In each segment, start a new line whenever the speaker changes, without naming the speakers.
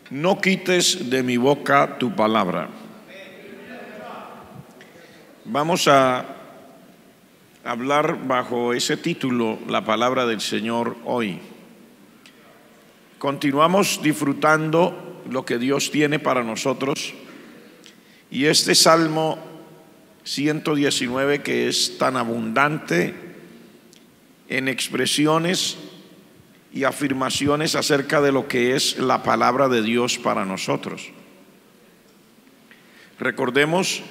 No quites de mi boca tu palabra. Vamos a hablar bajo ese título, la palabra del Señor hoy. Continuamos disfrutando lo que Dios tiene para nosotros, y este Salmo 119, que es tan abundante en expresiones y afirmaciones acerca de lo que es la palabra de Dios para nosotros. Recordemos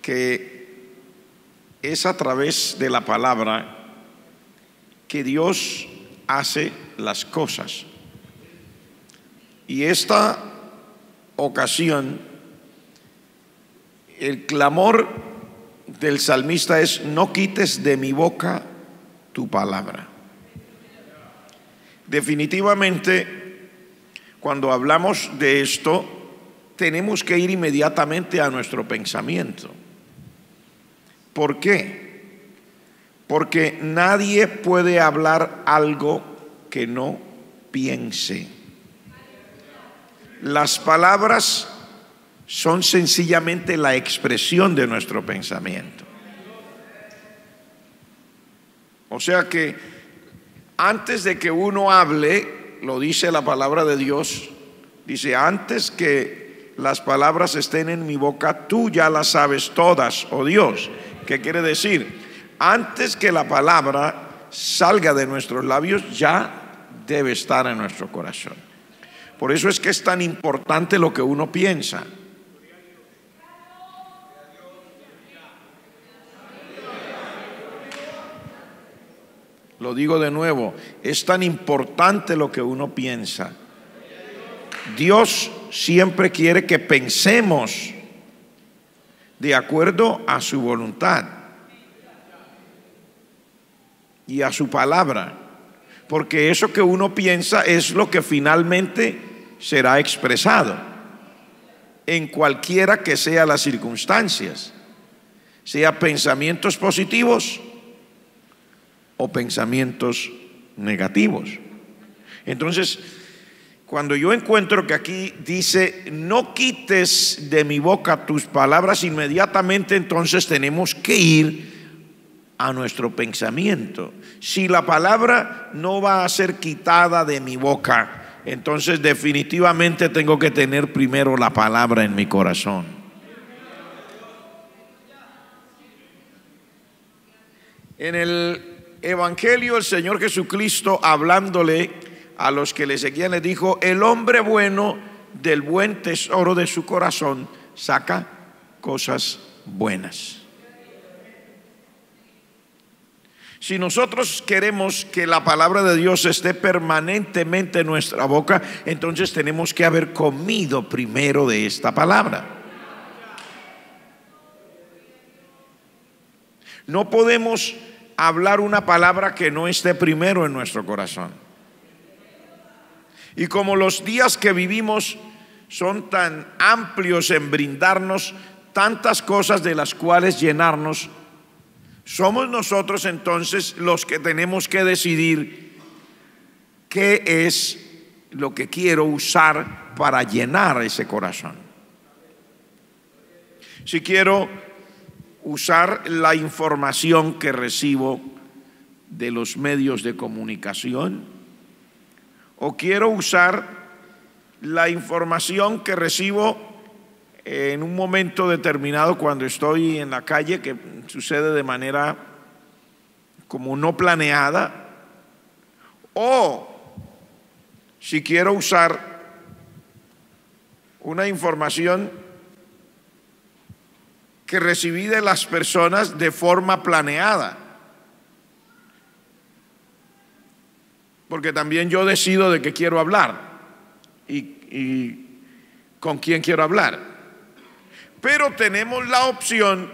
que es a través de la palabra que Dios hace las cosas. Y esta ocasión, el clamor del salmista es: no quites de mi boca tu palabra. Definitivamente, cuando hablamos de esto, tenemos que ir inmediatamente a nuestro pensamiento. ¿Por qué? Porque nadie puede hablar algo que no piense. Las palabras son sencillamente la expresión de nuestro pensamiento. O sea que antes de que uno hable, lo dice la palabra de Dios, dice: antes que las palabras estén en mi boca, tú ya las sabes todas, oh Dios. ¿Qué quiere decir? Antes que la palabra salga de nuestros labios, ya debe estar en nuestro corazón. Por eso es que es tan importante lo que uno piensa. Lo digo de nuevo, es tan importante lo que uno piensa. Dios siempre quiere que pensemos de acuerdo a su voluntad y a su palabra, porque eso que uno piensa es lo que finalmente será expresado en cualquiera que sea las circunstancias, sea pensamientos positivos o pensamientos negativos. Entonces, cuando yo encuentro que aquí dice: no quites de mi boca tus palabras, inmediatamente entonces tenemos que ir a nuestro pensamiento. Si la palabra no va a ser quitada de mi boca, entonces definitivamente tengo que tener primero la palabra en mi corazón. En el Evangelio, el Señor Jesucristo, hablándole a los que le seguían, le dijo: el hombre bueno del buen tesoro de su corazón saca cosas buenas. Si nosotros queremos que la palabra de Dios esté permanentemente en nuestra boca, entonces tenemos que haber comido primero de esta palabra. No podemos hablar una palabra que no esté primero en nuestro corazón. Y como los días que vivimos son tan amplios en brindarnos tantas cosas de las cuales llenarnos, somos nosotros entonces los que tenemos que decidir qué es lo que quiero usar para llenar ese corazón. Si quiero usar la información que recibo de los medios de comunicación, o quiero usar la información que recibo en un momento determinado cuando estoy en la calle, que sucede de manera como no planeada, o si quiero usar una información que recibí de las personas de forma planeada, porque también yo decido de qué quiero hablar y con quién quiero hablar. Pero tenemos la opción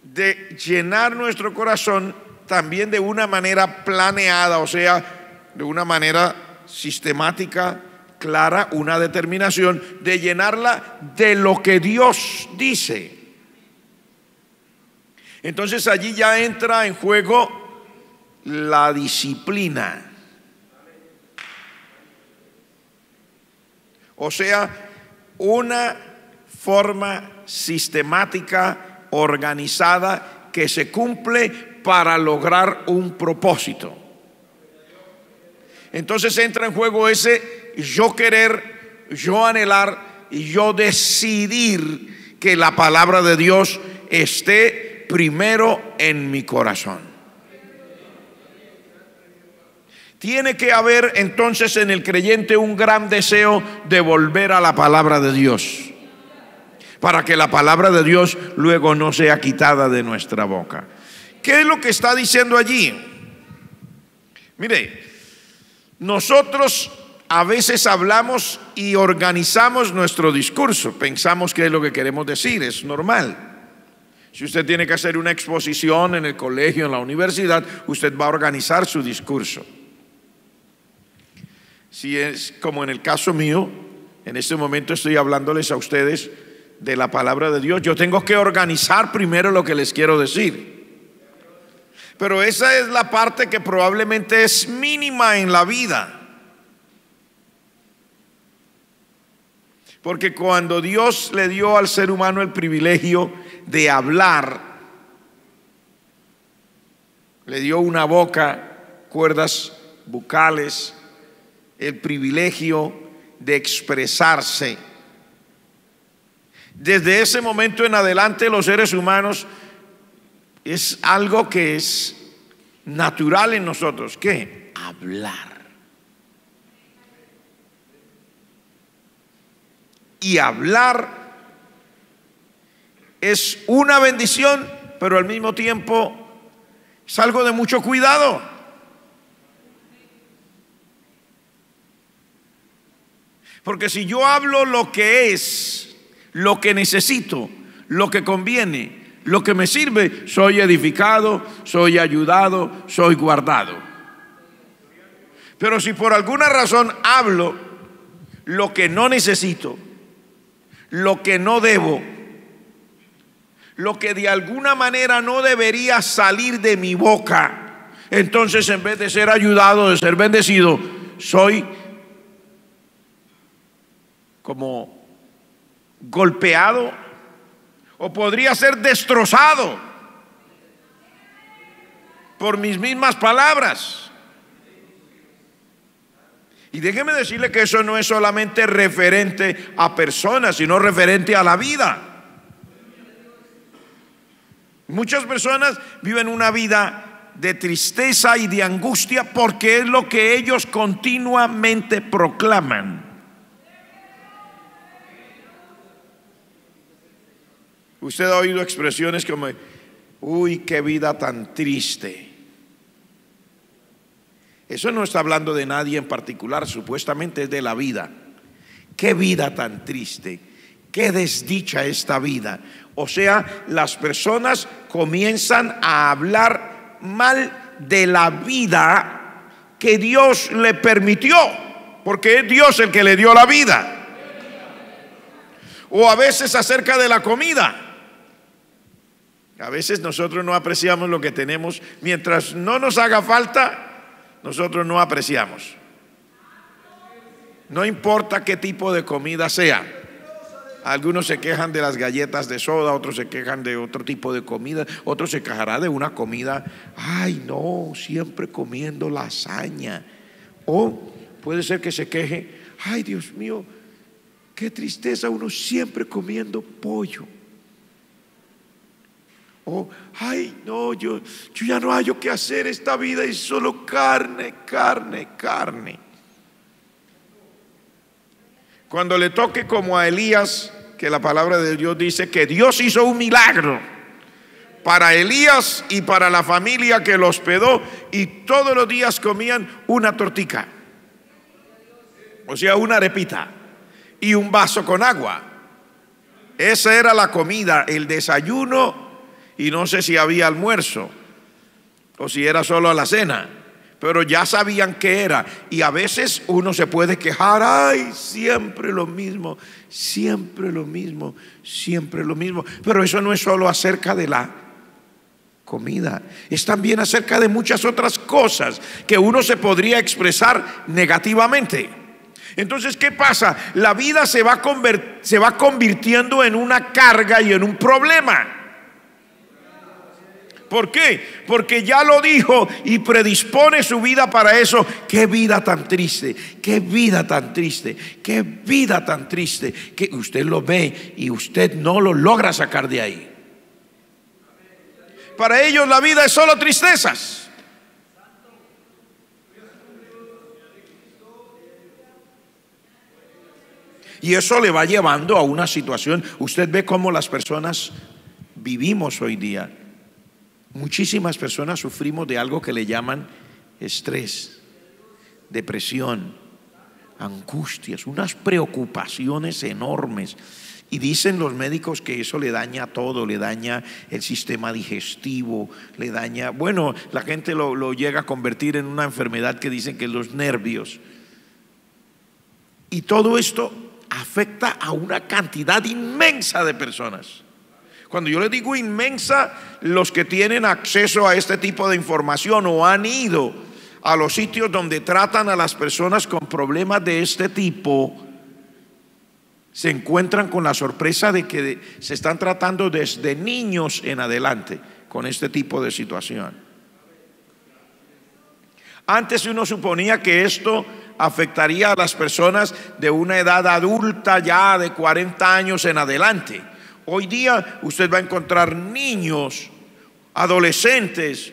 de llenar nuestro corazón también de una manera planeada, o sea, de una manera sistemática, clara, una determinación de llenarla de lo que Dios dice. Entonces allí ya entra en juego la disciplina. O sea, una forma sistemática, organizada, que se cumple para lograr un propósito. Entonces entra en juego ese yo querer, yo anhelar y yo decidir que la palabra de Dios esté primero en mi corazón. Tiene que haber entonces en el creyente un gran deseo de volver a la palabra de Dios, para que la palabra de Dios luego no sea quitada de nuestra boca. ¿Qué es lo que está diciendo allí? Mire, nosotros a veces hablamos y organizamos nuestro discurso, pensamos que es lo que queremos decir, es normal. Si usted tiene que hacer una exposición en el colegio, en la universidad, usted va a organizar su discurso. Si es como en el caso mío, en este momento estoy hablándoles a ustedes de la palabra de Dios, yo tengo que organizar primero lo que les quiero decir. Pero esa es la parte que probablemente es mínima en la vida. Porque cuando Dios le dio al ser humano el privilegio de hablar, le dio una boca, cuerdas bucales, el privilegio de expresarse. Desde ese momento en adelante los seres humanos es algo que es natural en nosotros. ¿Qué? Hablar. Y hablar es una bendición, pero al mismo tiempo es algo de mucho cuidado. Porque si yo hablo lo que es, lo que necesito, lo que conviene, lo que me sirve, soy edificado, soy ayudado, soy guardado. Pero si por alguna razón hablo lo que no necesito, lo que no debo, lo que de alguna manera no debería salir de mi boca, entonces en vez de ser ayudado, de ser bendecido, soy como golpeado, o podría ser destrozado por mis mismas palabras. Y déjeme decirle que eso no es solamente referente a personas, sino referente a la vida. Muchas personas viven una vida de tristeza y de angustia porque es lo que ellos continuamente proclaman. Usted ha oído expresiones como: uy, qué vida tan triste. Eso no está hablando de nadie en particular, supuestamente es de la vida. Qué vida tan triste, qué desdicha esta vida. O sea, las personas comienzan a hablar mal de la vida que Dios le permitió, porque es Dios el que le dio la vida. O a veces acerca de la comida. A veces nosotros no apreciamos lo que tenemos. Mientras no nos haga falta, nosotros no apreciamos. No importa qué tipo de comida sea. Algunos se quejan de las galletas de soda, otros se quejan de otro tipo de comida, otros se quejará de una comida: ay no, siempre comiendo lasaña. O puede ser que se queje: ay Dios mío, qué tristeza, uno siempre comiendo pollo. O ay no, yo ya no hallo qué hacer, esta vida es solo carne, carne, carne. Cuando le toque como a Elías, que la palabra de Dios dice que Dios hizo un milagro para Elías y para la familia que lo hospedó, y todos los días comían una tortica, o sea, una arepita y un vaso con agua. Esa era la comida, el desayuno, y no sé si había almuerzo o si era solo la cena, pero ya sabían qué era. Y a veces uno se puede quejar: ay, siempre lo mismo, siempre lo mismo, siempre lo mismo. Pero eso no es solo acerca de la comida, es también acerca de muchas otras cosas que uno se podría expresar negativamente. Entonces, ¿qué pasa? La vida se va convirtiendo en una carga y en un problema. ¿Por qué? Porque ya lo dijo y predispone su vida para eso. Qué vida tan triste, qué vida tan triste, qué vida tan triste, que usted lo ve y usted no lo logra sacar de ahí. Para ellos la vida es solo tristezas. Y eso le va llevando a una situación. Usted ve cómo las personas vivimos hoy día. Muchísimas personas sufrimos de algo que le llaman estrés, depresión, angustias, unas preocupaciones enormes. Y dicen los médicos que eso le daña todo, le daña el sistema digestivo, le daña, bueno, la gente lo llega a convertir en una enfermedad que dicen que es los nervios. Y todo esto afecta a una cantidad inmensa de personas. Cuando yo les digo inmensa, los que tienen acceso a este tipo de información o han ido a los sitios donde tratan a las personas con problemas de este tipo, se encuentran con la sorpresa de que se están tratando desde niños en adelante con este tipo de situación. Antes uno suponía que esto afectaría a las personas de una edad adulta ya de 40 años en adelante. Hoy día usted va a encontrar niños, adolescentes,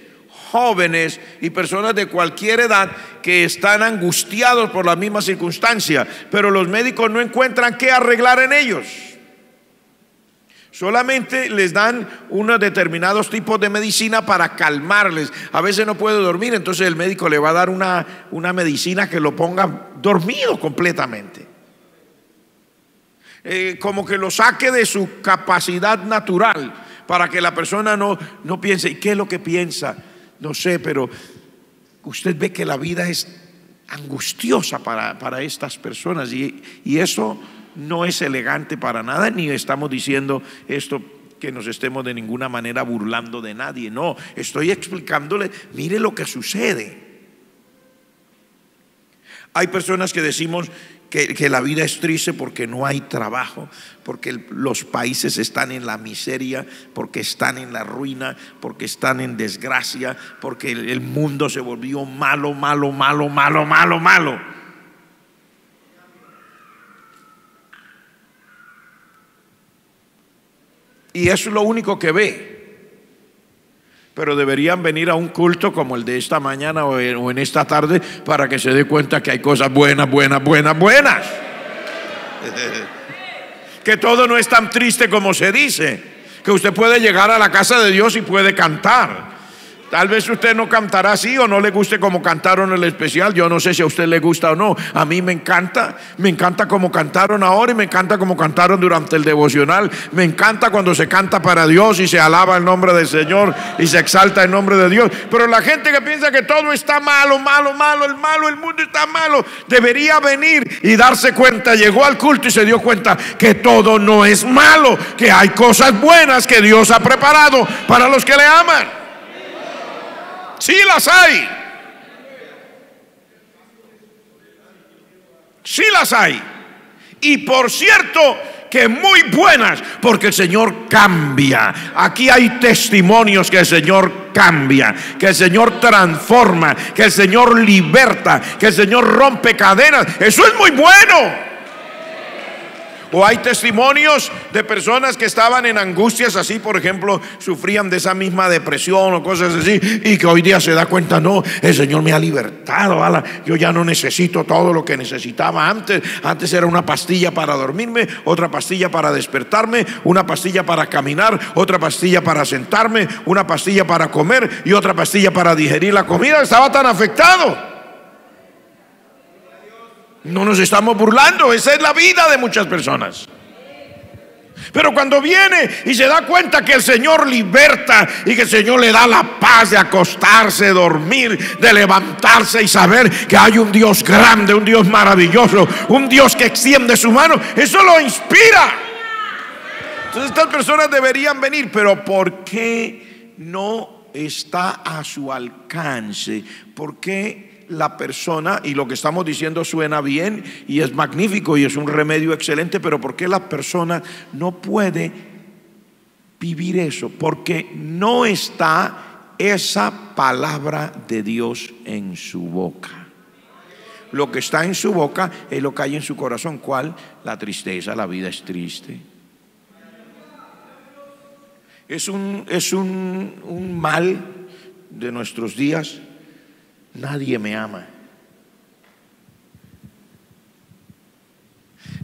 jóvenes y personas de cualquier edad que están angustiados por la misma circunstancia, pero los médicos no encuentran qué arreglar en ellos. Solamente les dan unos determinados tipos de medicina para calmarles. A veces no puede dormir, entonces el médico le va a dar una medicina que lo ponga dormido completamente. Como que lo saque de su capacidad natural, para que la persona no piense. ¿Y qué es lo que piensa? No sé, pero usted ve que la vida es angustiosa para estas personas, y eso no es elegante para nada. Ni estamos diciendo esto que nos estemos de ninguna manera burlando de nadie. No, estoy explicándole, mire lo que sucede. Hay personas que decimos que la vida es triste porque no hay trabajo, porque los países están en la miseria, porque están en la ruina, porque están en desgracia, porque el mundo se volvió malo, malo, malo, malo, malo, malo. Y eso es lo único que ve. Pero deberían venir a un culto como el de esta mañana o en esta tarde para que se dé cuenta que hay cosas buenas, buenas, buenas, buenas. Que todo no es tan triste como se dice. Que usted puede llegar a la casa de Dios y puede cantar. Tal vez usted no cantará así o no le guste como cantaron el especial. Yo no sé si a usted le gusta o no. A mí me encanta como cantaron ahora, y me encanta como cantaron durante el devocional. Me encanta cuando se canta para Dios y se alaba el nombre del Señor y se exalta el nombre de Dios. Pero la gente que piensa que todo está malo, malo, malo, el mundo está malo, debería venir y darse cuenta. Llegó al culto y se dio cuenta que todo no es malo, que hay cosas buenas que Dios ha preparado para los que le aman. Sí las hay. Sí las hay. Y por cierto que muy buenas, porque el Señor cambia. Aquí hay testimonios que el Señor cambia, que el Señor transforma, que el Señor liberta, que el Señor rompe cadenas. Eso es muy bueno. O hay testimonios de personas que estaban en angustias así, por ejemplo, sufrían de esa misma depresión o cosas así, y que hoy día se da cuenta, no, el Señor me ha libertado, yo ya no necesito todo lo que necesitaba antes. Antes era una pastilla para dormirme, otra pastilla para despertarme, una pastilla para caminar, otra pastilla para sentarme, una pastilla para comer y otra pastilla para digerir la comida. Estaba tan afectado. No nos estamos burlando, esa es la vida de muchas personas. Pero cuando viene y se da cuenta que el Señor liberta y que el Señor le da la paz de acostarse, dormir, de levantarse y saber que hay un Dios grande, un Dios maravilloso, un Dios que extiende su mano, eso lo inspira. Entonces estas personas deberían venir, pero ¿por qué no está a su alcance? ¿Por qué la persona, y lo que estamos diciendo suena bien y es magnífico y es un remedio excelente, pero ¿por qué la persona no puede vivir eso? Porque no está esa palabra de Dios en su boca. Lo que está en su boca es lo que hay en su corazón. ¿Cuál? La tristeza. La vida es triste. Es un mal de nuestros días. Nadie me ama.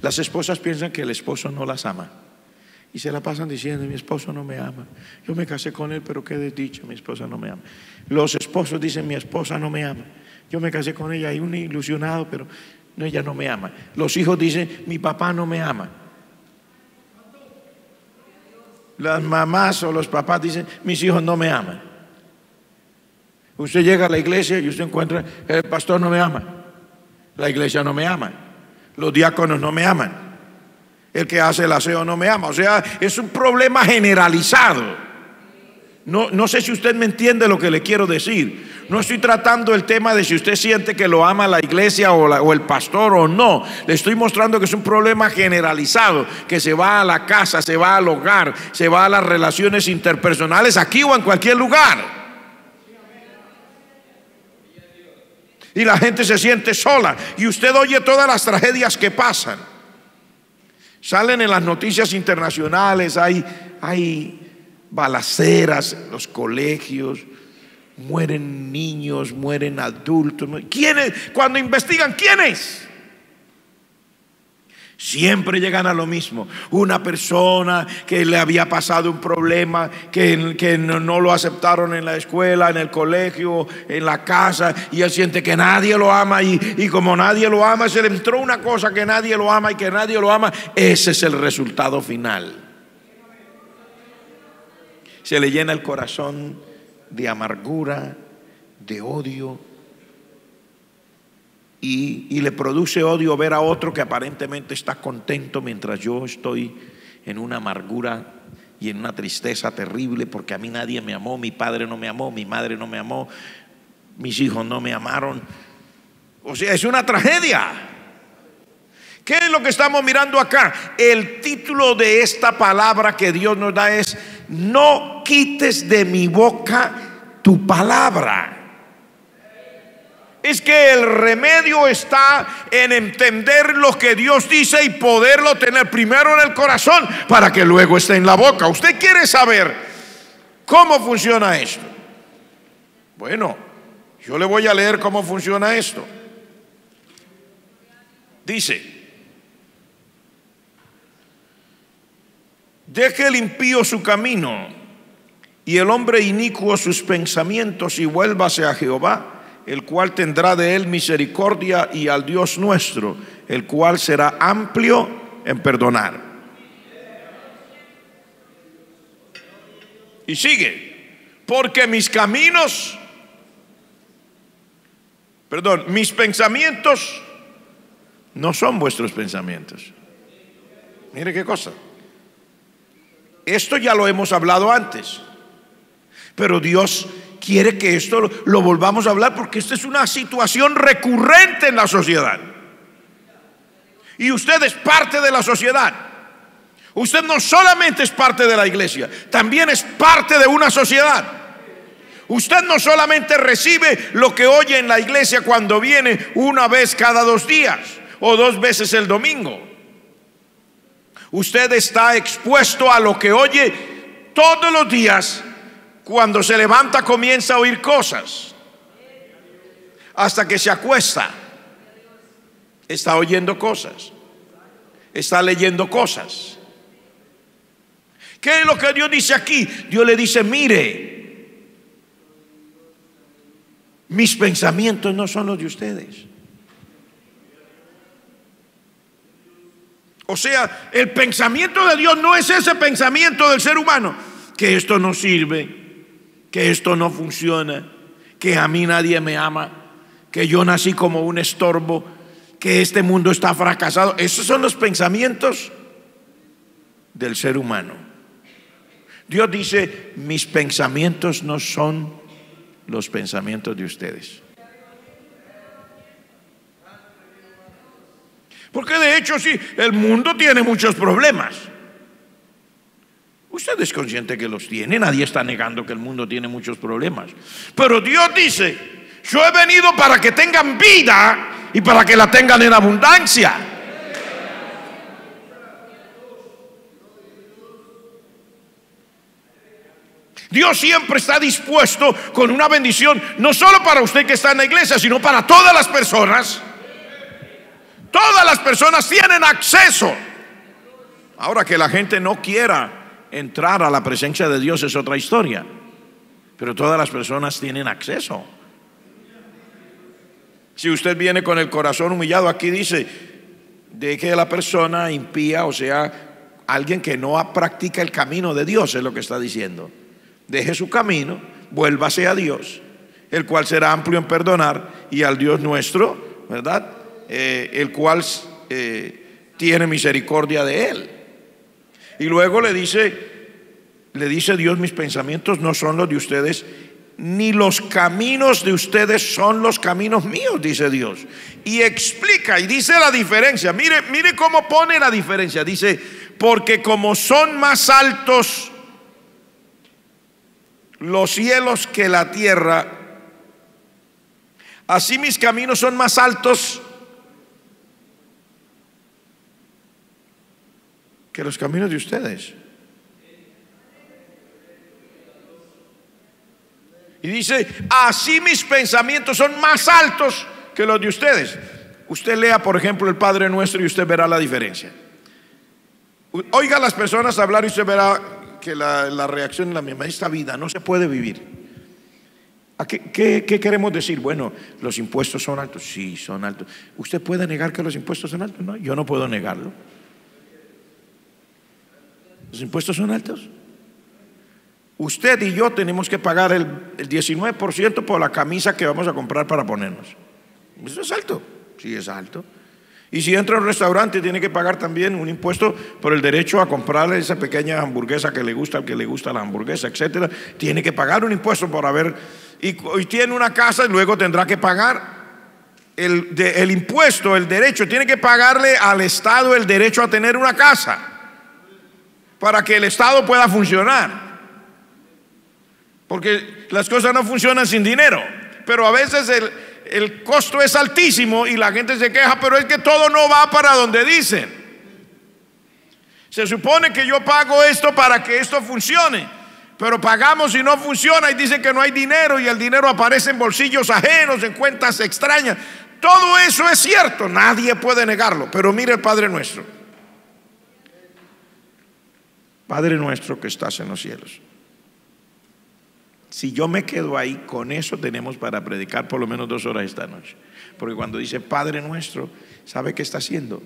Las esposas piensan que el esposo no las ama y se la pasan diciendo: mi esposo no me ama, yo me casé con él, pero qué desdicha, mi esposa no me ama. Los esposos dicen: mi esposa no me ama, yo me casé con ella, hay un ilusionado, pero no, ella no me ama. Los hijos dicen: mi papá no me ama. Las mamás o los papás dicen: mis hijos no me aman. Usted llega a la iglesia y usted encuentra: el pastor no me ama, la iglesia no me ama, los diáconos no me aman, el que hace el aseo no me ama. O sea, es un problema generalizado. No sé si usted me entiende lo que le quiero decir. No estoy tratando el tema de si usted siente que lo ama la iglesia o el pastor o no. Le estoy mostrando que es un problema generalizado, que se va a la casa, se va al hogar, se va a las relaciones interpersonales, aquí o en cualquier lugar. Y la gente se siente sola. Y usted oye todas las tragedias que pasan. Salen en las noticias internacionales, hay balaceras en los colegios, mueren niños, mueren adultos. ¿Quiénes? Cuando investigan, ¿quiénes? Siempre llegan a lo mismo. Una persona que le había pasado un problema, que no lo aceptaron en la escuela, en el colegio, en la casa, y él siente que nadie lo ama, y como nadie lo ama, se le entró una cosa, que nadie lo ama y que nadie lo ama. Ese es el resultado final. Se le llena el corazón de amargura, de odio, y le produce odio ver a otro que aparentemente está contento mientras yo estoy en una amargura y en una tristeza terrible, porque a mí nadie me amó, mi padre no me amó, mi madre no me amó, mis hijos no me amaron. O sea, es una tragedia. ¿Qué es lo que estamos mirando acá? El título de esta palabra que Dios nos da es: no quites de mi boca tu palabra. Es que el remedio está en entender lo que Dios dice y poderlo tener primero en el corazón para que luego esté en la boca. ¿Usted quiere saber cómo funciona esto? Bueno, yo le voy a leer cómo funciona esto. Dice: deje el impío su camino y el hombre inicuo sus pensamientos, y vuélvase a Jehová, el cual tendrá de él misericordia, y al Dios nuestro, el cual será amplio en perdonar. Y sigue: porque mis pensamientos no son vuestros pensamientos. Mire qué cosa. Esto ya lo hemos hablado antes, pero Dios quiere que esto lo volvamos a hablar, porque esta es una situación recurrente en la sociedad. Y usted es parte de la sociedad. Usted no solamente es parte de la iglesia, también es parte de una sociedad. Usted no solamente recibe lo que oye en la iglesia cuando viene una vez cada 2 días o 2 veces el domingo. Usted está expuesto a lo que oye todos los días. Cuando se levanta comienza a oír cosas, hasta que se acuesta está oyendo cosas, está leyendo cosas. ¿Qué es lo que Dios dice aquí? Dios le dice: mire, mis pensamientos no son los de ustedes. O sea, el pensamiento de Dios no es ese pensamiento del ser humano, que esto no sirve, que esto no funciona, que a mí nadie me ama, que yo nací como un estorbo, que este mundo está fracasado. Esos son los pensamientos del ser humano. Dios dice: mis pensamientos no son los pensamientos de ustedes. Porque de hecho sí, el mundo tiene muchos problemas. Usted es consciente que los tiene, nadie está negando que el mundo tiene muchos problemas. Pero Dios dice: yo he venido para que tengan vida y para que la tengan en abundancia. Dios siempre está dispuesto con una bendición, no solo para usted que está en la iglesia, sino para todas las personas. Todas las personas tienen acceso. Ahora, que la gente no quiera entrar a la presencia de Dios es otra historia, pero todas las personas tienen acceso. Si usted viene con el corazón humillado, aquí dice: deje a la persona impía, o sea, alguien que no practica el camino de Dios, es lo que está diciendo. Deje su camino, vuélvase a Dios, el cual será amplio en perdonar, y al Dios nuestro, ¿verdad? El cual tiene misericordia de él. Y luego le dice Dios: mis pensamientos no son los de ustedes, ni los caminos de ustedes son los caminos míos, dice Dios. Y explica y dice la diferencia. Mire cómo pone la diferencia. Dice: porque como son más altos los cielos que la tierra, así mis caminos son más altos que los caminos de ustedes. Y dice: así mis pensamientos son más altos que los de ustedes. Usted lea, por ejemplo, el Padre Nuestro y usted verá la diferencia. Oiga a las personas hablar y usted verá que la reacción es la misma. Esta vida no se puede vivir. ¿Qué queremos decir? Bueno, los impuestos son altos. Sí, son altos. ¿Usted puede negar que los impuestos son altos? No, yo no puedo negarlo. ¿Los impuestos son altos? Usted y yo tenemos que pagar el 19% por la camisa que vamos a comprar para ponernos. ¿Eso es alto? Sí, es alto. Y si entra a un restaurante, tiene que pagar también un impuesto por el derecho a comprar esa pequeña hamburguesa que le gusta al que le gusta la hamburguesa, etcétera. Tiene que pagar un impuesto por haber, y tiene una casa, y luego tendrá que pagar el impuesto, el derecho. Tiene que pagarle al Estado el derecho a tener una casa, para que el Estado pueda funcionar. Porque las cosas no funcionan sin dinero. Pero a veces el costo es altísimo y la gente se queja: pero es que todo no va para donde dicen. Se supone que yo pago esto para que esto funcione, pero pagamos y no funciona, y dicen que no hay dinero, y el dinero aparece en bolsillos ajenos, en cuentas extrañas. Todo eso es cierto, nadie puede negarlo. Pero mire el Padre Nuestro: Padre nuestro que estás en los cielos. Si yo me quedo ahí, con eso tenemos para predicar por lo menos 2 horas esta noche. Porque cuando dice Padre nuestro, ¿sabe qué está haciendo?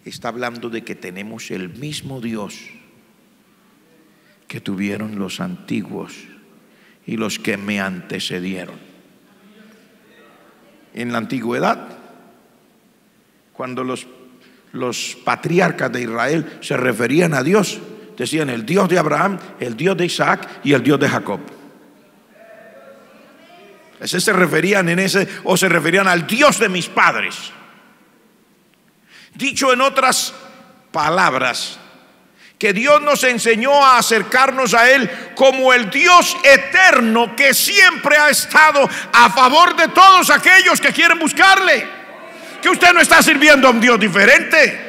Está hablando de que tenemos el mismo Dios que tuvieron los antiguos y los que me antecedieron. En la antigüedad, cuando los patriarcas de Israel se referían a Dios, decían: el Dios de Abraham, el Dios de Isaac y el Dios de Jacob. Ese se referían o se referían al Dios de mis padres. Dicho en otras palabras, que Dios nos enseñó a acercarnos a Él como el Dios eterno que siempre ha estado a favor de todos aquellos que quieren buscarle. Que usted no está sirviendo a un Dios diferente.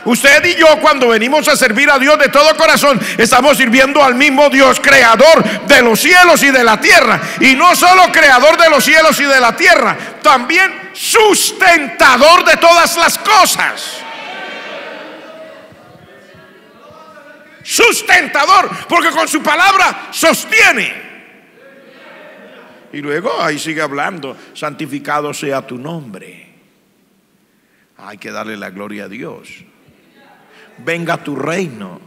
Usted y yo, cuando venimos a servir a Dios de todo corazón, estamos sirviendo al mismo Dios, creador de los cielos y de la tierra. Y no solo creador de los cielos y de la tierra, también sustentador de todas las cosas. Sustentador, porque con su palabra sostiene. Y luego ahí sigue hablando: santificado sea tu nombre. Hay que darle la gloria a Dios. Venga tu reino.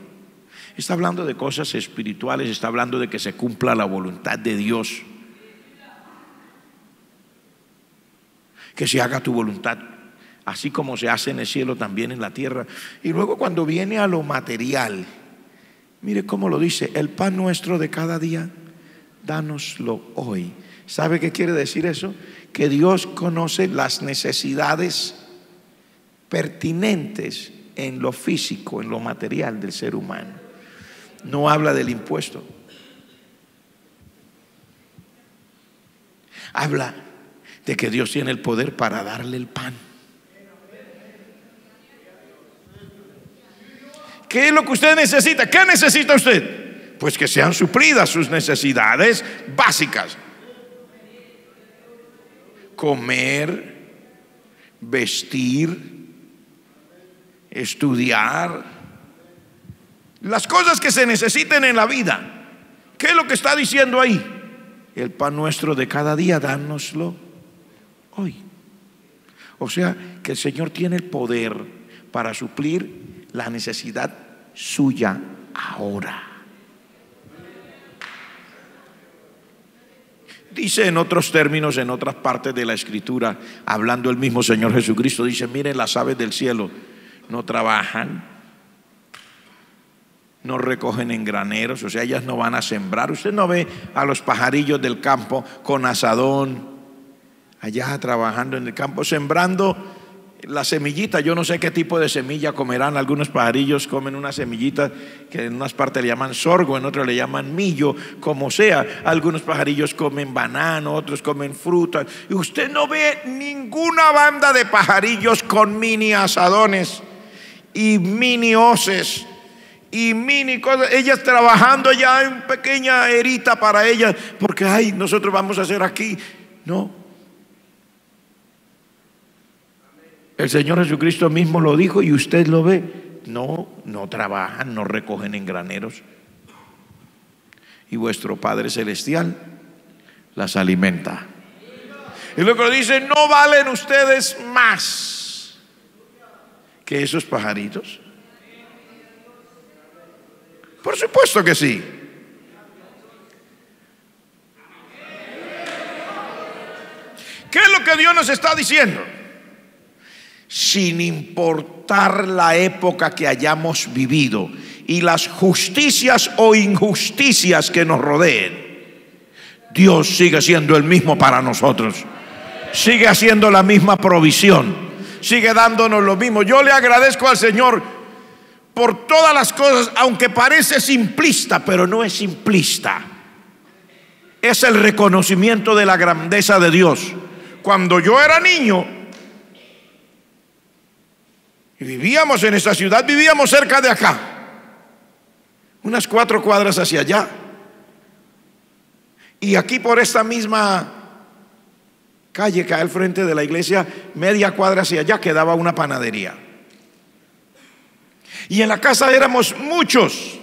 Está hablando de cosas espirituales, está hablando de que se cumpla la voluntad de Dios. Que se haga tu voluntad, así como se hace en el cielo, también en la tierra. Y luego, cuando viene a lo material, mire cómo lo dice: el pan nuestro de cada día, dánoslo hoy. ¿Sabe qué quiere decir eso? Que Dios conoce las necesidades pertinentes en lo físico, en lo material del ser humano. No habla del impuesto. Habla de que Dios tiene el poder para darle el pan. ¿Qué es lo que usted necesita? ¿Qué necesita usted? Pues que sean suplidas sus necesidades básicas: comer, vestir, estudiar, las cosas que se necesiten en la vida. ¿Qué es lo que está diciendo ahí? El pan nuestro de cada día, dánoslo hoy. O sea, que el Señor tiene el poder para suplir la necesidad suya ahora. Dice en otros términos, en otras partes de la Escritura, hablando el mismo Señor Jesucristo, dice: miren, las aves del cielo no trabajan, no recogen en graneros, o sea, ellas no van a sembrar. Usted no ve a los pajarillos del campo con azadón allá trabajando en el campo, sembrando la semillita. Yo no sé qué tipo de semilla comerán. Algunos pajarillos comen una semillita que en unas partes le llaman sorgo, en otras le llaman millo, como sea. Algunos pajarillos comen banano, otros comen frutas. Y usted no ve ninguna banda de pajarillos con mini asadones y mini hoces y mini cosas, ellas trabajando ya en pequeña erita para ellas, porque ay, nosotros vamos a hacer aquí. No. El Señor Jesucristo mismo lo dijo y usted lo ve. No trabajan, no recogen en graneros. Y vuestro Padre Celestial las alimenta. Y luego dice: ¿no valen ustedes más que esos pajaritos? Por supuesto que sí. ¿Qué es lo que Dios nos está diciendo? Sin importar la época que hayamos vivido y las justicias o injusticias que nos rodeen, Dios sigue siendo el mismo para nosotros. Sigue haciendo la misma provisión, sigue dándonos lo mismo. Yo le agradezco al Señor por todas las cosas, aunque parece simplista, pero no es simplista. Es el reconocimiento de la grandeza de Dios. Cuando yo era niño y vivíamos en esta ciudad, vivíamos cerca de acá, unas 4 cuadras hacia allá, y aquí por esta misma calle que hay al frente de la iglesia, media cuadra hacia allá, quedaba una panadería. Y en la casa éramos muchos.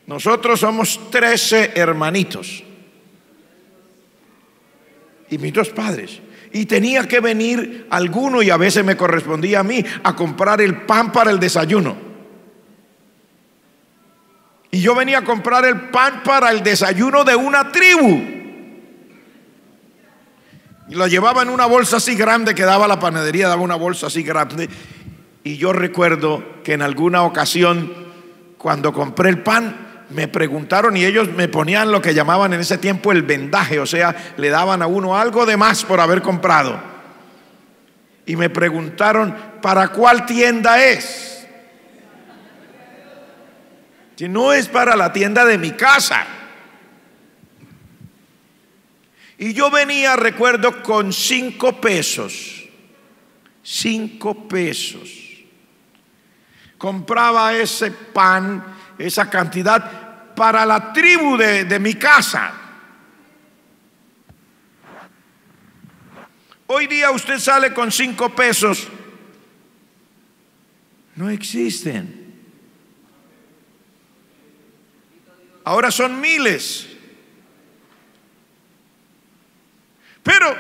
Nosotros somos 13 hermanitos y mis 2 padres. Y tenía que venir alguno, y a veces me correspondía a mí, a comprar el pan para el desayuno. Y yo venía a comprar el pan para el desayuno de una tribu. Y lo llevaba en una bolsa así grande que daba la panadería, daba una bolsa así grande. Y yo recuerdo que en alguna ocasión, cuando compré el pan, me preguntaron y ellos me ponían lo que llamaban en ese tiempo el vendaje, o sea, le daban a uno algo de más por haber comprado. Y me preguntaron: ¿para cuál tienda es? Si no, es para la tienda de mi casa. Y yo venía, recuerdo, con 5 pesos. 5 pesos. Compraba ese pan, esa cantidad, para la tribu de mi casa. Hoy día usted sale con 5 pesos, no existen. Ahora son miles. Pero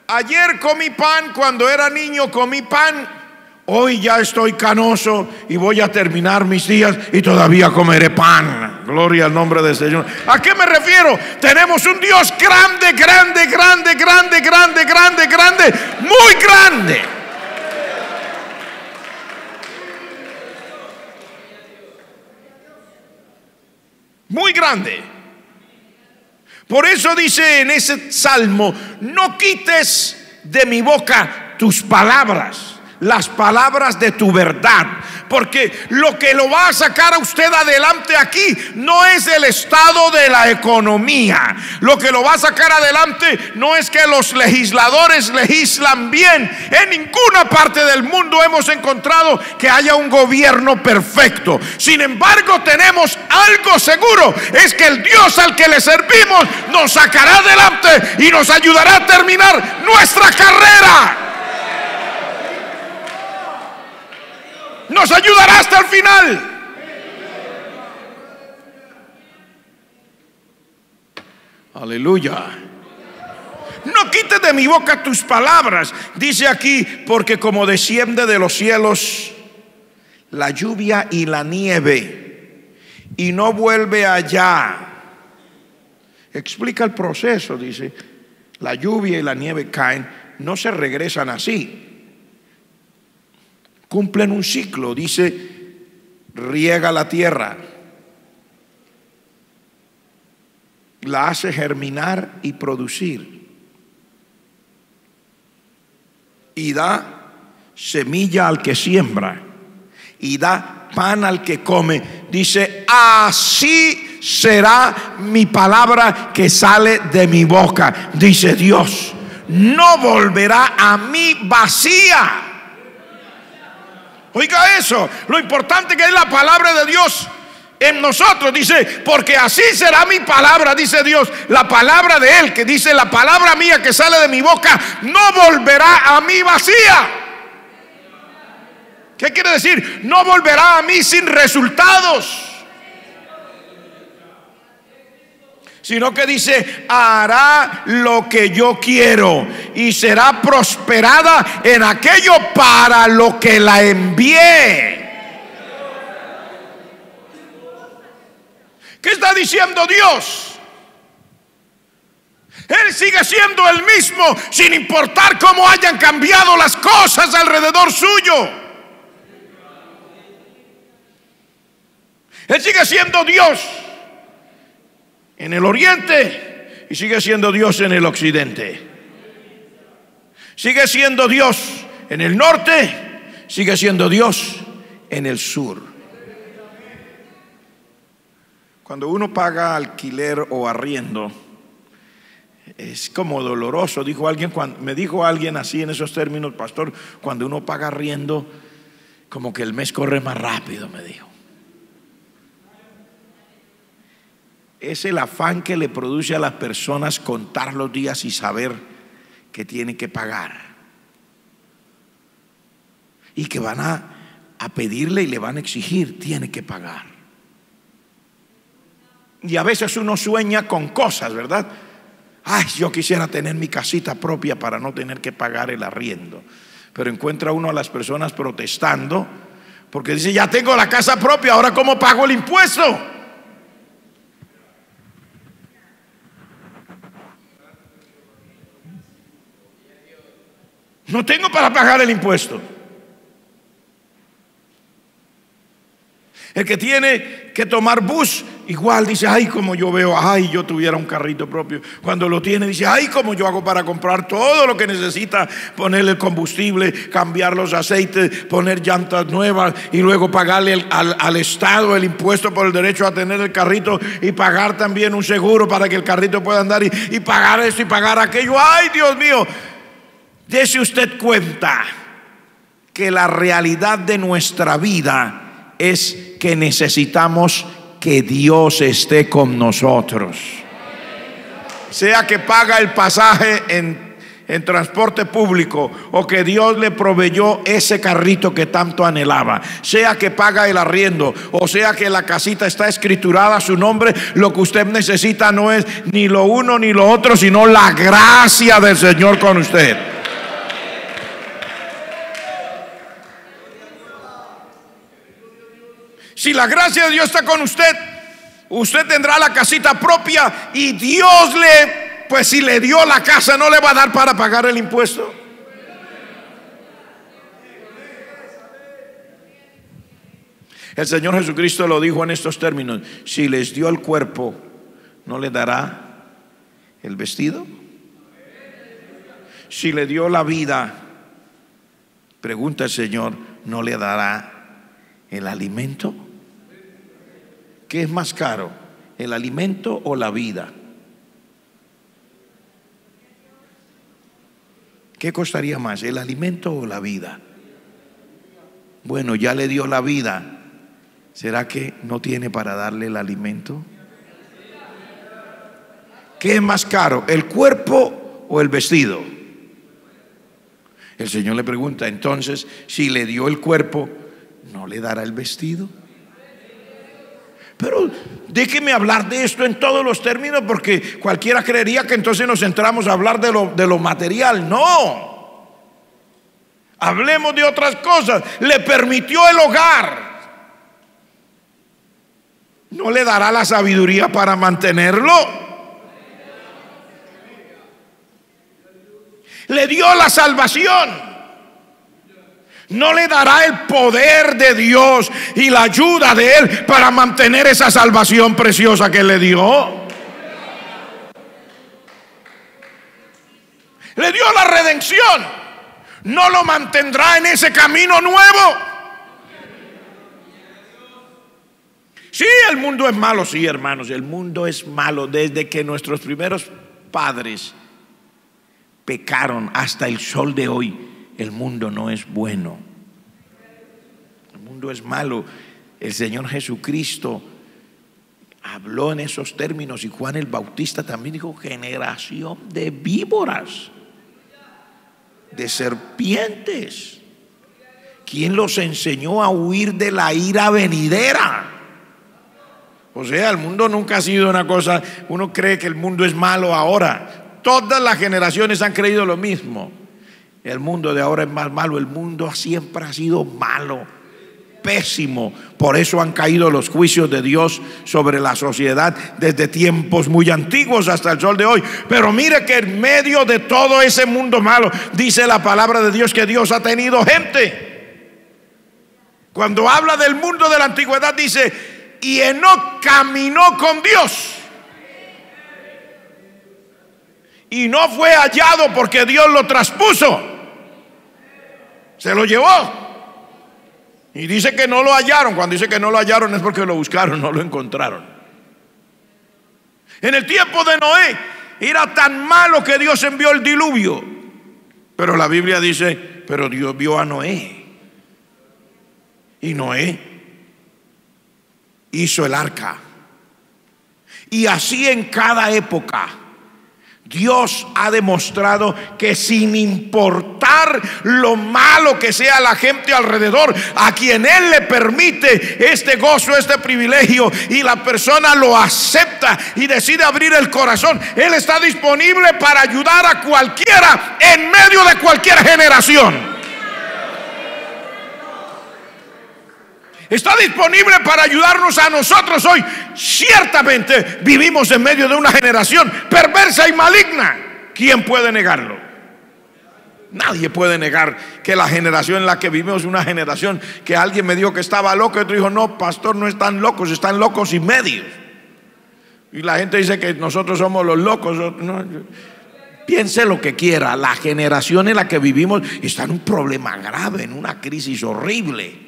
ayer comí pan, cuando era niño comí pan. Hoy ya estoy canoso y voy a terminar mis días y todavía comeré pan. Gloria al nombre del Señor. ¿A qué me refiero? Tenemos un Dios grande, grande, grande, grande, grande, grande, grande, muy grande. Muy grande. Por eso dice en ese salmo: no quites de mi boca tus palabras. las palabras de tu verdad, porque lo que lo va a sacar a usted adelante aquí no es el estado de la economía. Lo que lo va a sacar adelante no es que los legisladores legislan bien. En ninguna parte del mundo hemos encontrado que haya un gobierno perfecto. Sin embargo, tenemos algo seguro: es que el Dios al que le servimos nos sacará adelante y nos ayudará a terminar nuestra carrera. Nos ayudará hasta el final. Aleluya. No quites de mi boca tus palabras, dice aquí, porque como desciende de los cielos la lluvia y la nieve y no vuelve allá. Explica el proceso, dice: la lluvia y la nieve caen, no se regresan así, cumplen un ciclo. Dice: riega la tierra, la hace germinar y producir, y da semilla al que siembra, y da pan al que come. Dice: así será mi palabra que sale de mi boca, dice Dios, no volverá a mí vacía. Oiga eso, lo importante que es la palabra de Dios en nosotros. Dice: porque así será mi palabra, dice Dios, la palabra de Él, que dice: la palabra mía que sale de mi boca no volverá a mí vacía. ¿Qué quiere decir? No volverá a mí sin resultados, sino que dice: hará lo que yo quiero y será prosperada en aquello para lo que la envié. ¿Qué está diciendo Dios? Él sigue siendo el mismo, sin importar cómo hayan cambiado las cosas alrededor suyo. Él sigue siendo Dios en el oriente y sigue siendo Dios en el occidente. Sigue siendo Dios en el norte, sigue siendo Dios en el sur. Cuando uno paga alquiler o arriendo, es como doloroso. Me dijo alguien así en esos términos: pastor, cuando uno paga arriendo, como que el mes corre más rápido, me dijo. Es el afán que le produce a las personas contar los días y saber que tienen que pagar, y que van a pedirle y le van a exigir: tiene que pagar. Y a veces uno sueña con cosas, ¿verdad? Ay, yo quisiera tener mi casita propia para no tener que pagar el arriendo. Pero encuentra uno a las personas protestando porque dice: ya tengo la casa propia, ahora ¿cómo pago el impuesto? No tengo para pagar el impuesto. El que tiene que tomar bus, igual dice: ay, como yo veo, ay, yo tuviera un carrito propio. Cuando lo tiene, dice: ay, como yo hago para comprar todo lo que necesita, ponerle el combustible, cambiar los aceites, poner llantas nuevas, y luego pagarle al Estado el impuesto por el derecho a tener el carrito, y pagar también un seguro para que el carrito pueda andar, y pagar esto y pagar aquello. Ay, Dios mío. Dese usted cuenta que la realidad de nuestra vida es que necesitamos que Dios esté con nosotros. Sea que paga el pasaje en transporte público, o que Dios le proveyó ese carrito que tanto anhelaba, sea que paga el arriendo, o sea que la casita está escriturada a su nombre, lo que usted necesita no es ni lo uno ni lo otro, sino la gracia del Señor con usted. Si la gracia de Dios está con usted, usted tendrá la casita propia, y Dios pues si le dio la casa, no le va a dar para pagar el impuesto. El Señor Jesucristo lo dijo en estos términos: si les dio el cuerpo, ¿no le dará el vestido? Si le dio la vida, Pregunta el Señor, ¿no le dará el alimento? ¿Qué es más caro, el alimento o la vida? ¿Qué costaría más, el alimento o la vida? Bueno, ya le dio la vida, ¿será que no tiene para darle el alimento? ¿Qué es más caro, el cuerpo o el vestido? El Señor le pregunta, entonces, si le dio el cuerpo, ¿no le dará el vestido? Pero déjeme hablar de esto en todos los términos, porque cualquiera creería que entonces nos centramos a hablar de lo material. No, hablemos de otras cosas. Le permitió el hogar, ¿no le dará la sabiduría para mantenerlo? Le dio la salvación, ¿no le dará el poder de Dios y la ayuda de Él para mantener esa salvación preciosa que le dio? Le dio la redención, ¿no lo mantendrá en ese camino nuevo? Sí, el mundo es malo, sí, hermanos, el mundo es malo. Desde que nuestros primeros padres pecaron hasta el sol de hoy, el mundo no es bueno, el mundo es malo. El Señor Jesucristo habló en esos términos, y Juan el Bautista también dijo: generación de víboras, de serpientes. ¿Quién los enseñó a huir de la ira venidera? O sea, el mundo nunca ha sido una cosa. Uno cree que el mundo es malo ahora. Todas las generaciones han creído lo mismo. El mundo de ahora es más malo. El mundo siempre ha sido malo, pésimo. Por eso han caído los juicios de Dios sobre la sociedad desde tiempos muy antiguos hasta el sol de hoy. Pero mire que en medio de todo ese mundo malo, dice la palabra de Dios que Dios ha tenido gente. Cuando habla del mundo de la antigüedad, dice: y Enoc caminó con Dios y no fue hallado, porque Dios lo traspuso, se lo llevó. Y dice que no lo hallaron. Cuando dice que no lo hallaron es porque lo buscaron, no lo encontraron. En el tiempo de Noé era tan malo que Dios envió el diluvio. Pero la Biblia dice: pero Dios vio a Noé, y Noé hizo el arca. Y así en cada época Dios ha demostrado que, sin importar lo malo que sea la gente alrededor, a quien Él le permite este gozo, este privilegio, y la persona lo acepta y decide abrir el corazón, Él está disponible para ayudar a cualquiera en medio de cualquier generación. Está disponible para ayudarnos a nosotros hoy. Ciertamente vivimos en medio de una generación perversa y maligna. ¿Quién puede negarlo? Nadie puede negar que la generación en la que vivimos es una generación que alguien me dijo que estaba loco, y otro dijo: no, pastor, no están locos, están locos y medios. Y la gente dice que nosotros somos los locos. No, piense lo que quiera, la generación en la que vivimos está en un problema grave, en una crisis horrible.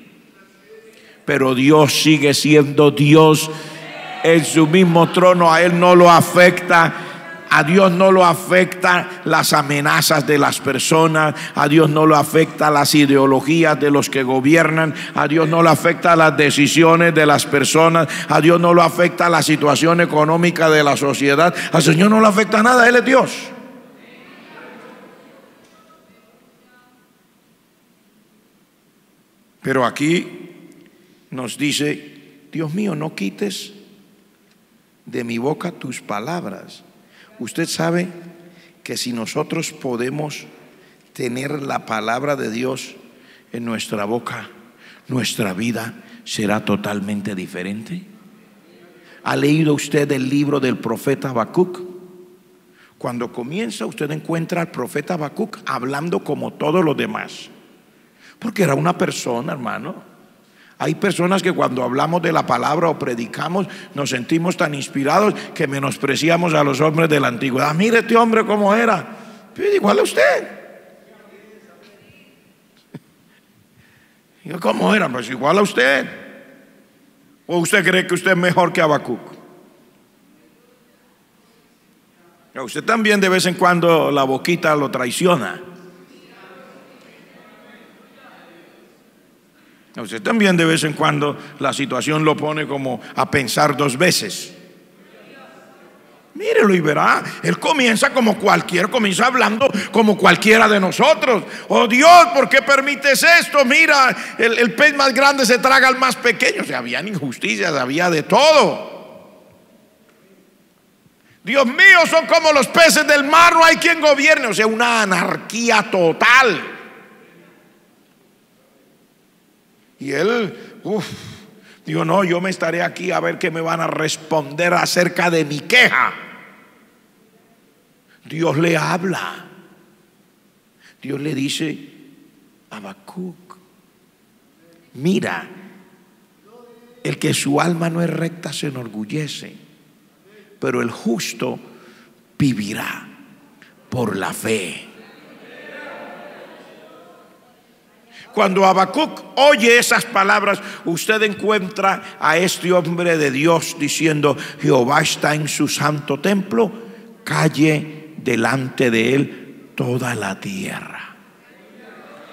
Pero Dios sigue siendo Dios en su mismo trono. A Él no lo afecta, a Dios no lo afecta las amenazas de las personas, a Dios no lo afecta las ideologías de los que gobiernan, a Dios no le afecta las decisiones de las personas, a Dios no lo afecta la situación económica de la sociedad. Al Señor no le afecta nada, Él es Dios. Pero aquí nos dice: Dios mío, no quites de mi boca tus palabras. Usted sabe que si nosotros podemos tener la palabra de Dios en nuestra boca, nuestra vida será totalmente diferente. ¿Ha leído usted el libro del profeta Habacuc? Cuando comienza, usted encuentra al profeta Habacuc hablando como todos los demás, porque era una persona, hermano. Hay personas que cuando hablamos de la palabra o predicamos nos sentimos tan inspirados que menospreciamos a los hombres de la antigüedad. Mire este hombre cómo era, igual a usted. Y yo, ¿cómo era? Pues igual a usted. ¿O usted cree que usted es mejor que Habacuc? A usted también de vez en cuando la boquita lo traiciona. A usted también de vez en cuando la situación lo pone como a pensar dos veces. Mírelo y verá, él comienza comienza hablando como cualquiera de nosotros. Oh Dios, ¿por qué permites esto? Mira, el pez más grande se traga al más pequeño. O sea, habían injusticias, había de todo. Dios mío, son como los peces del mar, no hay quien gobierne. O sea, una anarquía total. Y él, digo, no, yo me estaré aquí a ver qué me van a responder acerca de mi queja. Dios le habla. Dios le dice, Habacuc, mira, el que su alma no es recta se enorgullece, pero el justo vivirá por la fe. Cuando Habacuc oye esas palabras, usted encuentra a este hombre de Dios diciendo, Jehová está en su santo templo, calle delante de él toda la tierra.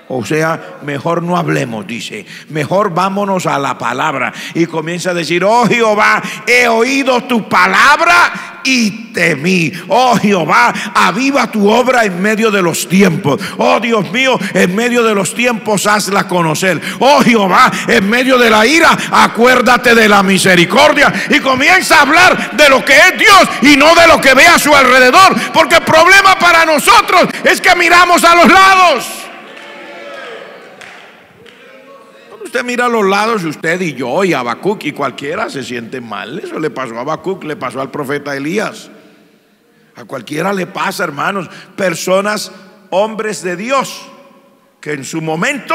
O sea, mejor no hablemos, dice, mejor vámonos a la palabra. Y comienza a decir, oh Jehová, he oído tu palabra y temí. Oh Jehová, aviva tu obra en medio de los tiempos. Oh Dios mío, en medio de los tiempos hazla conocer. Oh Jehová, en medio de la ira acuérdate de la misericordia. Y comienza a hablar de lo que es Dios y no de lo que ve a su alrededor, porque el problema para nosotros es que miramos a los lados. Usted mira a los lados, usted y yo y Habacuc y cualquiera se siente mal. Eso le pasó a Habacuc, le pasó al profeta Elías. A cualquiera le pasa, hermanos. Personas, hombres de Dios, que en su momento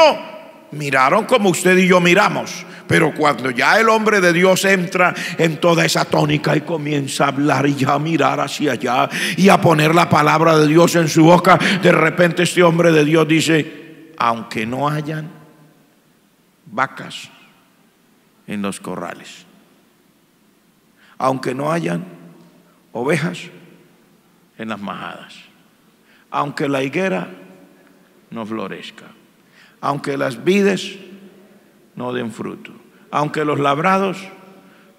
miraron como usted y yo miramos. Pero cuando ya el hombre de Dios entra en toda esa tónica y comienza a hablar y ya a mirar hacia allá y a poner la palabra de Dios en su boca, de repente este hombre de Dios dice, aunque no hayan vacas en los corrales, aunque no hayan ovejas en las majadas, aunque la higuera no florezca, aunque las vides no den fruto, aunque los labrados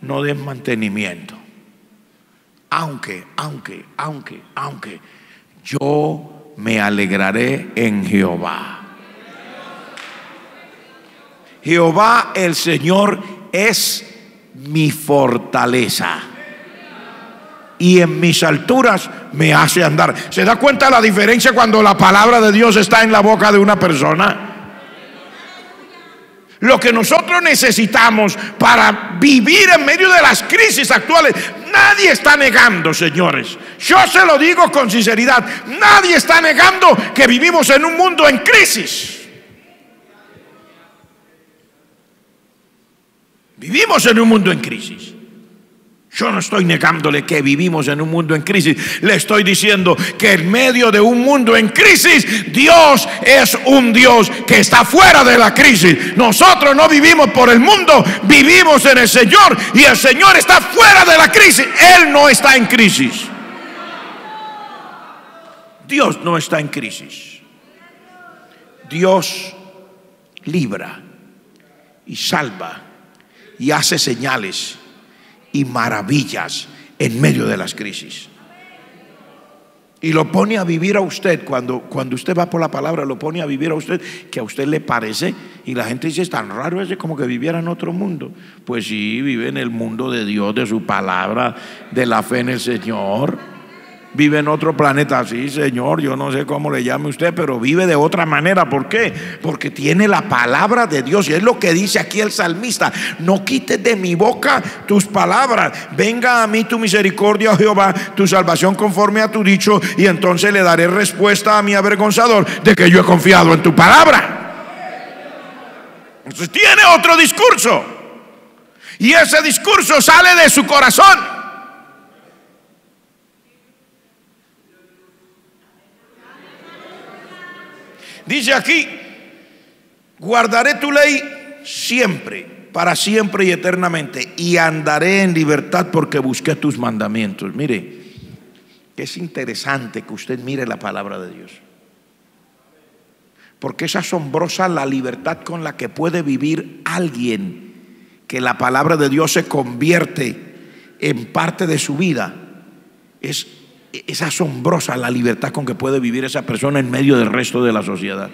no den mantenimiento, aunque yo me alegraré en Jehová. Jehová el Señor es mi fortaleza y en mis alturas me hace andar. ¿Se da cuenta la diferencia cuando la palabra de Dios está en la boca de una persona? Lo que nosotros necesitamos para vivir en medio de las crisis actuales, nadie está negando, señores. Yo se lo digo con sinceridad, nadie está negando que vivimos en un mundo en crisis. Vivimos en un mundo en crisis. Yo no estoy negándole que vivimos en un mundo en crisis. Le estoy diciendo que en medio de un mundo en crisis, Dios es un Dios que está fuera de la crisis. Nosotros no vivimos por el mundo, vivimos en el Señor y el Señor está fuera de la crisis. Él no está en crisis. Dios no está en crisis. Dios libra y salva y hace señales y maravillas en medio de las crisis. Y lo pone a vivir a usted. Cuando usted va por la palabra, lo pone a vivir a usted, que a usted le parece. Y la gente dice, es tan raro, es como que viviera en otro mundo. Pues sí, vive en el mundo de Dios, de su palabra, de la fe en el Señor. Vive en otro planeta, sí, Señor, yo no sé cómo le llame usted, pero vive de otra manera. ¿Por qué? Porque tiene la palabra de Dios. Y es lo que dice aquí el salmista: no quites de mi boca tus palabras. Venga a mí tu misericordia, oh Jehová, tu salvación conforme a tu dicho, y entonces le daré respuesta a mi avergonzador de que yo he confiado en tu palabra. Entonces tiene otro discurso, y ese discurso sale de su corazón. Dice aquí Guardaré tu ley siempre, para siempre y eternamente, y andaré en libertad porque busqué tus mandamientos. Mire, es interesante que usted mire la palabra de Dios, porque es asombrosa la libertad con la que puede vivir alguien que la palabra de Dios se convierte en parte de su vida. Es asombrosa la libertad con que puede vivir esa persona en medio del resto de la sociedad.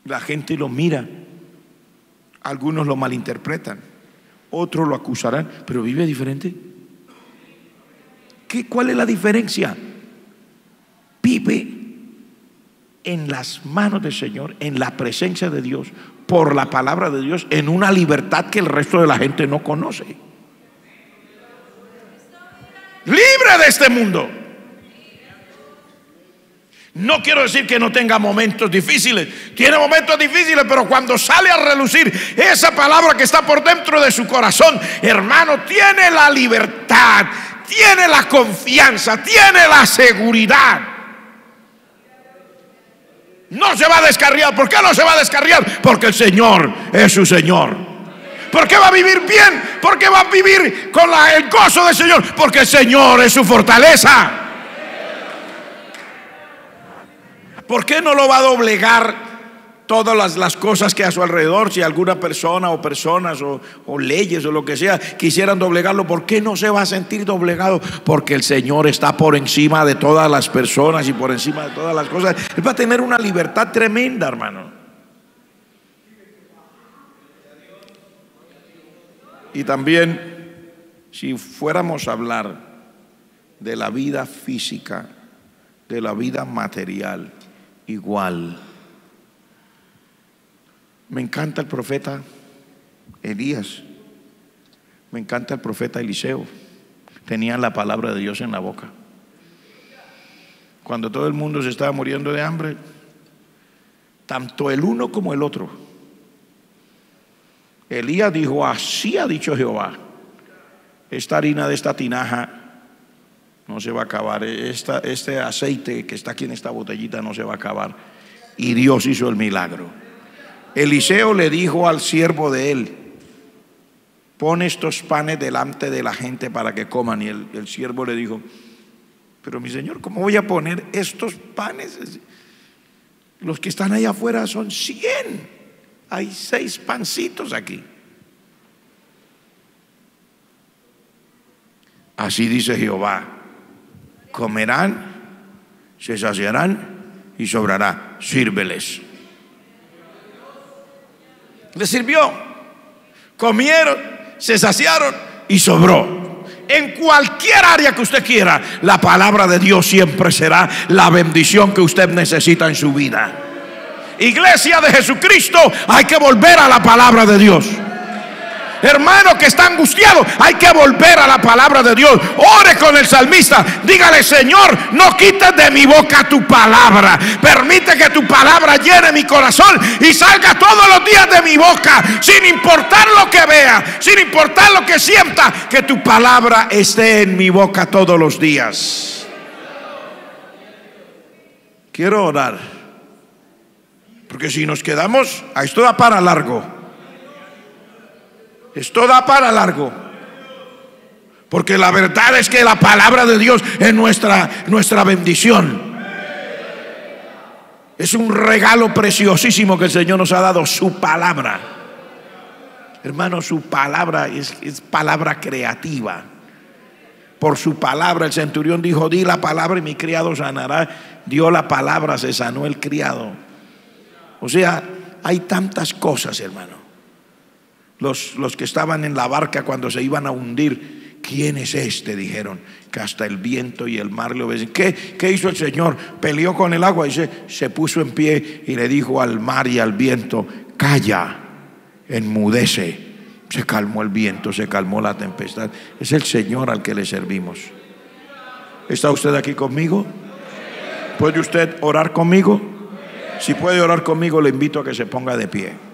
La gente lo mira, algunos lo malinterpretan, otros lo acusarán, pero vive diferente. ¿Cuál es la diferencia? Vive en las manos del Señor, en la presencia de Dios, por la palabra de Dios, en una libertad que el resto de la gente no conoce. Libre de este mundo. No quiero decir que no tenga momentos difíciles. Tiene momentos difíciles, pero cuando sale a relucir esa palabra que está por dentro de su corazón, hermano, tiene la libertad, tiene la confianza, tiene la seguridad. No se va a descarriar. ¿Por qué no se va a descarriar? Porque el Señor es su Señor. ¿Por qué va a vivir bien? Porque va a vivir con el gozo del Señor. Porque el Señor es su fortaleza. ¿Por qué no lo va a doblegar todas las cosas que a su alrededor? Si alguna persona o personas o leyes o lo que sea quisieran doblegarlo, ¿por qué no se va a sentir doblegado? Porque el Señor está por encima de todas las personas y por encima de todas las cosas. Él va a tener una libertad tremenda, hermano. Y también, si fuéramos a hablar de la vida física, de la vida material, igual. Me encanta el profeta Elías, me encanta el profeta Eliseo. Tenían la palabra de Dios en la boca. Cuando todo el mundo se estaba muriendo de hambre, tanto el uno como el otro, Elías dijo: así ha dicho Jehová, esta harina de esta tinaja no se va a acabar, este aceite que está aquí en esta botellita no se va a acabar. Y Dios hizo el milagro. Eliseo le dijo al siervo de él: pon estos panes delante de la gente para que coman. Y el siervo le dijo: pero mi señor, ¿cómo voy a poner estos panes? Los que están allá afuera son 100. Hay 6 pancitos aquí. Así dice Jehová: comerán, se saciarán y sobrará. Sírveles. Les sirvió, comieron, se saciaron y sobró. En cualquier área que usted quiera, la palabra de Dios siempre será la bendición que usted necesita en su vida. Iglesia de Jesucristo, hay que volver a la palabra de Dios. Hermano que está angustiado, hay que volver a la palabra de Dios. Ore con el salmista, dígale: Señor, no quites de mi boca tu palabra. Permite que tu palabra llene mi corazón y salga todos los días de mi boca, sin importar lo que vea, sin importar lo que sienta, que tu palabra esté en mi boca todos los días. Quiero orar, porque si nos quedamos, esto da para largo. Esto da para largo, porque la verdad es que la palabra de Dios es nuestra bendición. Es un regalo preciosísimo que el Señor nos ha dado, su palabra. Hermano, su palabra es palabra creativa. Por su palabra el centurión dijo: di la palabra y mi criado sanará. Dio la palabra, se sanó el criado. O sea, hay tantas cosas, hermano. Los que estaban en la barca cuando se iban a hundir: ¿quién es este?, dijeron, que hasta el viento y el mar le obedecen. ¿Qué hizo el Señor? Peleó con el agua y se puso en pie y le dijo al mar y al viento: calla, enmudece. Se calmó el viento, se calmó la tempestad. Es el Señor al que le servimos. ¿Está usted aquí conmigo? ¿Puede usted orar conmigo? Si puede orar conmigo, le invito a que se ponga de pie.